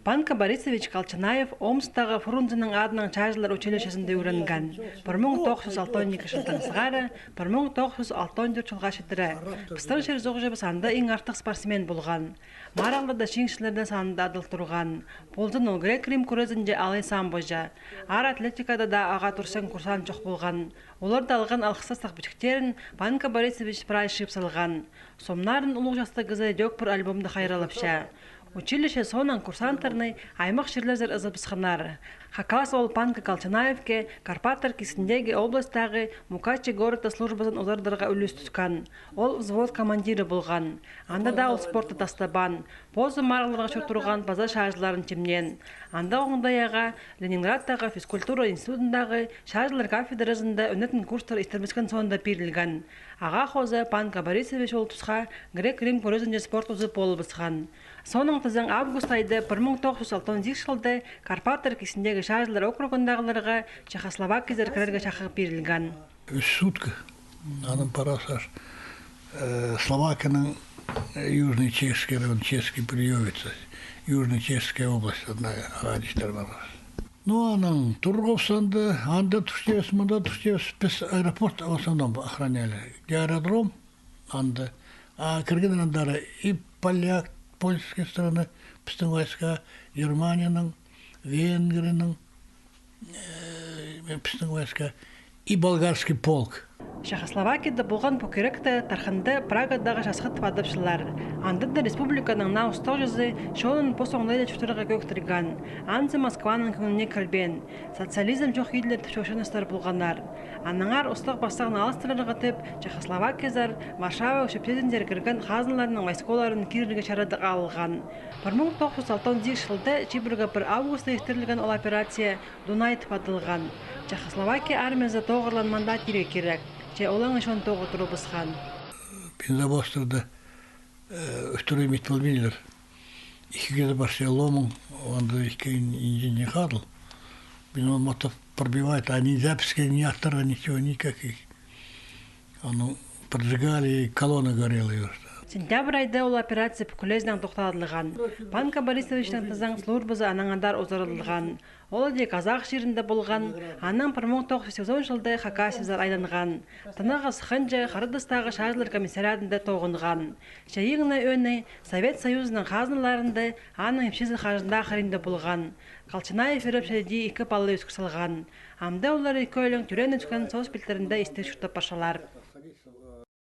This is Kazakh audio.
Панка Борисович Колчанаев Омстағы Фрунзенің адының чажылар училищесінде үйренген. 1962 жылдан сығары 1964 жылға шетірі. Пыстың шер жоғы санда ең артық спортсмен болған. Маралда шеңшілерді санында адыл тұрған. Ползын ол грек рим күрезінде алай самбожа. Ар атлетикада да аға тұрсын курсан жоқ болған. Оларды алған алқыстастық бітіктерін Панка Борисович прайшып салған. Сомнарын ұлық жасты гызы дөкпір альбомды қайралыпша. Училище сонан курсанттарны аймақ жерлердер ызыбысқанар. Хакас ол Панка Колчанаевке Карпаттар кесіндегі областағы Мукачи города службасын озардырға үлес түскан. Ол взвод командирі болған. Анда да ол спортты тастабан. Позы мараларға шотырған база шажыларын темнен. Анда оңдаяға Ленинградтағы физкультура институтындағы шажылар кафедрасында өнетін курстар істермескен сонда берілген. Аға хозы Панка Борисович ол тұсқа грек-рим көрезінде спорт ұзып болыбысқан. Соның тізің август айды 1968 жылды Карпаттар кесіндегі шажылар округындағыларға Чехословакия кірерге шақырып берілген. 3 сутка. Анын парасаш Словакияның Южный Чешский район, Чешский приемится, Южный Чешская область, одна агадиштер бар. Ну, анан Турговсанды, анда түштес, мында түштес, біз аэропорт в основном охраняли. Аэродром, анда, а кірген андары и поляк, польская страна, біздің войска, Германияның, Венгрияның, біздің войска, и болгарский полк. Чехословакияда болған пөкеректі тархынды Прагадағы жасқыт вадыпшылар. Андыда республиканың на ұстау жазы шоның посоңлайды чүтіріға көктірген. Анзы Москваның күніне кірбен. Социализм жоқ елдер түшөшіністер болғанар. Аныңар ұстық бастағын алыстырырға тіп, Чехословакиязар Варшава шөптезіндер кірген қазынларының вайсколарын кирілге шарады алған. 1960 жылда Чибіргі 1 августа естірілген ол операция Дунай тіпадылған. Чехословакия армиясы тоғырлан мандат керек. Олаң шон тоғы тұру бұсқан. Пензабостырды үстірі метпілменілер. Икігеді барсы ломың, онда икігін инжен не қадыл. Мен он мотов пробивает, а ни записки, ни автора, ничего, никаких. Оно поджигали, колонна горела. Сентябрь айда ол операция пүкілездің тоқтадылған. Панка Борисовичтің тізің службасы анаңадар озарылған. Ол де қазақ жерінде болған, анан 1980 жылда Хакасиядар айланған. Тынығы сықынжы Қарыдыстағы шажылар комиссариятында тоғынған. Шайыңына өні Совет Союзының қазыналарында аның епшезі қажында қарында болған. Колчанаев еріп шәді екі палы өскісілған. Амда олар екі өлің түрен өткен соғыс білдерінде істер шүрті пашалар.